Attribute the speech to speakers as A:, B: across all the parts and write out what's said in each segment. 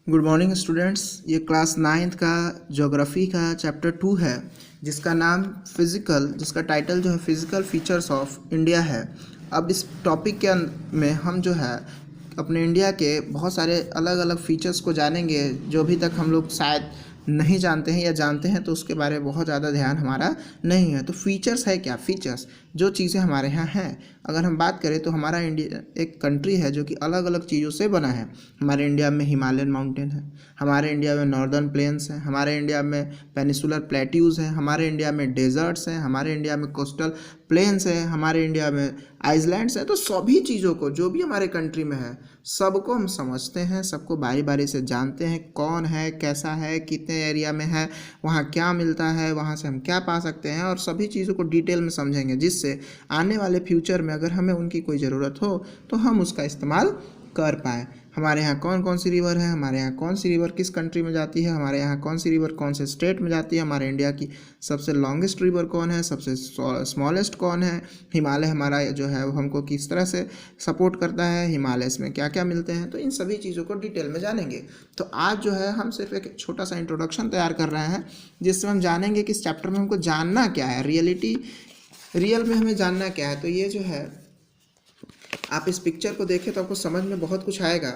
A: Good morning students. ये class 9th का geography का चैप्टर 2 है जिसका नाम जिसका टाइटल जो है फिज़िकल फीचर्स ऑफ इंडिया है। अब इस टॉपिक के में हम जो है अपने इंडिया के बहुत सारे अलग अलग फीचर्स को जानेंगे जो अभी तक हम लोग शायद नहीं जानते हैं, या जानते हैं तो उसके बारे में बहुत ज़्यादा ध्यान हमारा नहीं है। तो फीचर्स है क्या? फीचर्स जो चीज़ें हमारे यहाँ हैं। अगर हम बात करें तो हमारा इंडिया एक कंट्री है जो कि अलग अलग चीज़ों से बना है। हमारे इंडिया में हिमालयन माउंटेन है, हमारे इंडिया में नॉर्दर्न प्लेन्स हैं, हमारे इंडिया में पेनिसुलर प्लेट्यूज़ हैं, हमारे इंडिया में डेजर्ट्स हैं, हमारे इंडिया में कोस्टल प्लेन्स हैं, हमारे इंडिया में आइसलैंड्स हैं। तो सभी चीज़ों को जो भी हमारे कंट्री में है सबको हम समझते हैं, सबको बारी बारी से जानते हैं, कौन है, कैसा है, कितने एरिया में है, वहाँ क्या मिलता है, वहाँ से हम क्या पा सकते हैं, और सभी चीज़ों को डिटेल में समझेंगे जिससे आने वाले फ्यूचर में अगर हमें उनकी कोई ज़रूरत हो तो हम उसका इस्तेमाल कर पाएँ। हमारे यहाँ कौन कौन सी रिवर है, हमारे यहाँ कौन सी रिवर किस कंट्री में जाती है, हमारे यहाँ कौन सी रिवर कौन से स्टेट में जाती है, हमारे इंडिया की सबसे लॉन्गेस्ट रिवर कौन है, सबसे स्मॉलेस्ट कौन है, हिमालय हमारा जो है वो हमको किस तरह से सपोर्ट करता है, हिमालय में क्या क्या मिलते हैं। तो इन सभी चीज़ों को डिटेल में जानेंगे। तो आज जो है हम सिर्फ एक छोटा सा इंट्रोडक्शन तैयार कर रहे हैं जिससे हम जानेंगे कि इस चैप्टर में हमको जानना क्या है, रियल में हमें जानना क्या है। तो ये जो है आप इस पिक्चर को देखें तो आपको समझ में बहुत कुछ आएगा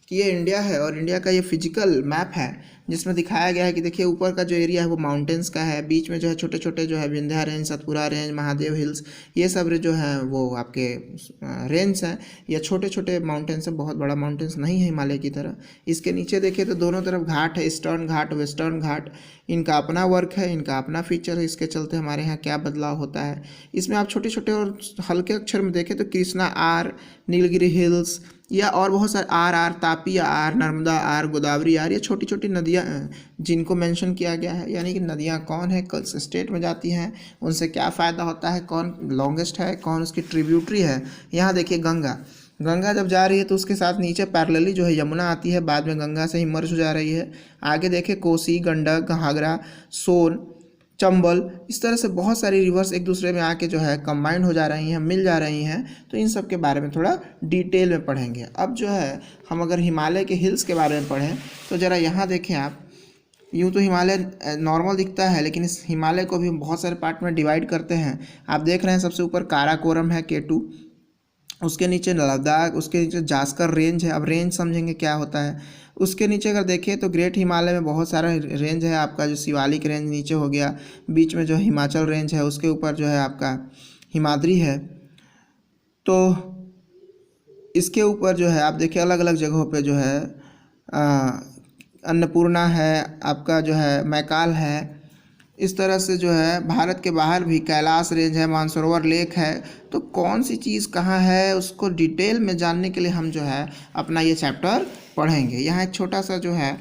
A: कि ये इंडिया है, और इंडिया का ये फिजिकल मैप है जिसमें दिखाया गया है कि देखिए ऊपर का जो एरिया है वो माउंटेन्स का है, बीच में जो है छोटे छोटे जो है Vindhya range, Satpura range, Mahadev hills, ये सब जो हैं वो आपके रेंज हैं या छोटे छोटे माउंटेन्स हैं, बहुत बड़ा माउंटेन्स नहीं है हिमालय की तरह। इसके नीचे देखिए तो दोनों तरफ घाट है, ईस्टर्न घाट, वेस्टर्न घाट। इनका अपना वर्क है, इनका अपना फीचर है, इसके चलते हमारे यहाँ क्या बदलाव होता है। इसमें आप छोटे छोटे और हल्के अक्षर में देखें तो कृष्णा आर, नीलगिरी हिल्स, या और बहुत सारे आर, तापी आर, नर्मदा आर, गोदावरी आर, ये छोटी छोटी नदियाँ जिनको मेंशन किया गया है। यानी कि नदियाँ कौन है, किस स्टेट में जाती हैं, उनसे क्या फ़ायदा होता है, कौन लॉन्गेस्ट है, कौन उसकी ट्रिब्यूटरी है। यहाँ देखिए गंगा जब जा रही है तो उसके साथ नीचे पैरेलली जो है यमुना आती है, बाद में गंगा से ही मर्ज हो जा रही है। आगे देखें कोसी, गंडक, घाघरा, सोन, चंबल, इस तरह से बहुत सारी रिवर्स एक दूसरे में आके जो है कंबाइंड हो जा रही हैं, मिल जा रही हैं। तो इन सब के बारे में थोड़ा डिटेल में पढ़ेंगे। अब जो है हम अगर हिमालय के हिल्स के बारे में पढ़ें तो ज़रा यहाँ देखें आप, यूँ तो हिमालय नॉर्मल दिखता है लेकिन इस हिमालय को भी हम बहुत सारे पार्ट में डिवाइड करते हैं। आप देख रहे हैं सबसे ऊपर काराकोरम है, K2, उसके नीचे लद्दाख, उसके नीचे जास्कर रेंज है। अब रेंज समझेंगे क्या होता है। उसके नीचे अगर देखें तो ग्रेट हिमालय में बहुत सारा रेंज है आपका, जो शिवालिक रेंज नीचे हो गया, बीच में जो हिमाचल रेंज है, उसके ऊपर जो है आपका हिमाद्री है। तो इसके ऊपर जो है आप देखिए अलग अलग जगहों पे जो है अन्नपूर्णा है, आपका जो है मैकाल है। इस तरह से जो है भारत के बाहर भी कैलाश रेंज है, मानसरोवर लेक है। तो कौन सी चीज़ कहाँ है उसको डिटेल में जानने के लिए हम जो है अपना ये चैप्टर पढ़ेंगे। यहाँ एक छोटा सा जो है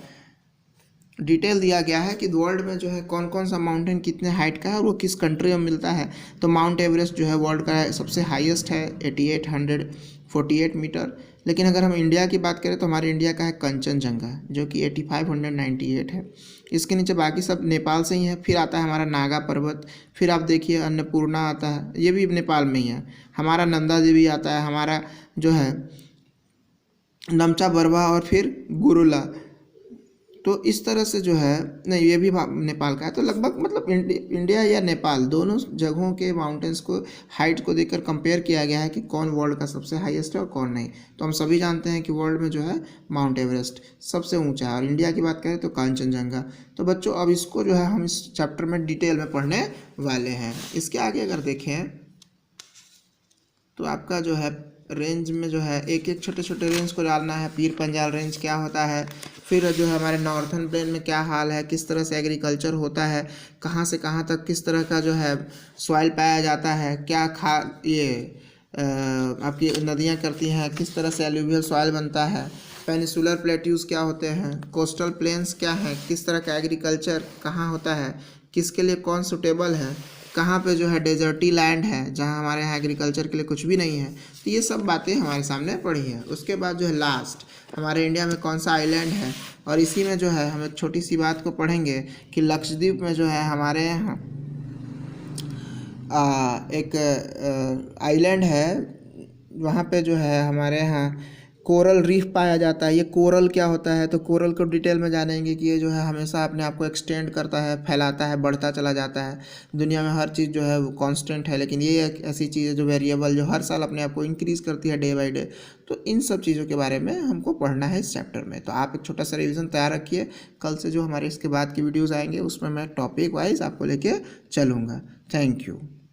A: डिटेल दिया गया है कि वर्ल्ड में जो है कौन कौन सा माउंटेन कितने हाइट का है और वो किस कंट्री में मिलता है। तो माउंट एवरेस्ट जो है वर्ल्ड का सबसे हाईएस्ट है, 8848 मीटर। लेकिन अगर हम इंडिया की बात करें तो हमारे इंडिया का है कंचनजंगा जो कि 8598 है। इसके नीचे बाकी सब नेपाल से ही है। फिर आता है हमारा नागा पर्वत, फिर आप देखिए अन्नपूर्णा आता है, ये भी नेपाल में ही है। हमारा नंदा देवी आता है, हमारा जो है नमचा बरवा, और फिर गुरुला। तो इस तरह से जो है, नहीं ये भी नेपाल का है। तो लगभग मतलब इंडिया या नेपाल दोनों जगहों के माउंटेन्स को हाइट को देखकर कंपेयर किया गया है कि कौन वर्ल्ड का सबसे हाईएस्ट है और कौन नहीं। तो हम सभी जानते हैं कि वर्ल्ड में जो है माउंट एवरेस्ट सबसे ऊंचा है, और इंडिया की बात करें तो कांचनजंगा। तो बच्चों अब इसको जो है हम इस चैप्टर में डिटेल में पढ़ने वाले हैं। इसके आगे अगर देखें तो आपका जो है रेंज में जो है एक एक छोटे छोटे रेंज को डालना है। पीर पंजाल रेंज क्या होता है, फिर जो है हमारे नॉर्थन प्लेन में क्या हाल है, किस तरह से एग्रीकल्चर होता है, कहाँ से कहाँ तक किस तरह का जो है सॉइल पाया जाता है, क्या ये आपकी नदियाँ करती हैं, किस तरह से एलुवियल सॉइल बनता है, पेनिसुलर प्लेट्यूज क्या होते हैं, कोस्टल प्लेन्स क्या हैं, किस तरह का एग्रीकल्चर कहाँ होता है, किसके लिए कौन सुटेबल है, कहाँ पे जो है डेजर्टी लैंड है जहाँ हमारे यहाँ एग्रीकल्चर के लिए कुछ भी नहीं है। तो ये सब बातें हमारे सामने पड़ी हैं। उसके बाद जो है लास्ट हमारे इंडिया में कौन सा आइलैंड है, और इसी में जो है हम एक छोटी सी बात को पढ़ेंगे कि लक्षद्वीप में जो है हमारे यहाँ एक आइलैंड है, वहाँ पे जो है हमारे यहाँ कोरल रीफ पाया जाता है। ये कोरल क्या होता है, तो कोरल को डिटेल में जानेंगे कि ये जो है हमेशा अपने आप को एक्सटेंड करता है, फैलाता है, बढ़ता चला जाता है। दुनिया में हर चीज़ जो है वो कांस्टेंट है, लेकिन ये एक ऐसी चीज़ है जो वेरिएबल, जो हर साल अपने आप को इंक्रीज़ करती है डे बाय डे। तो इन सब चीज़ों के बारे में हमको पढ़ना है इस चैप्टर में। तो आप एक छोटा सा रिविज़न तैयार रखिए। कल से जो हमारे इसके बाद की वीडियोज़ आएंगे उसमें मैं टॉपिक वाइज आपको लेके चलूँगा। Thank you.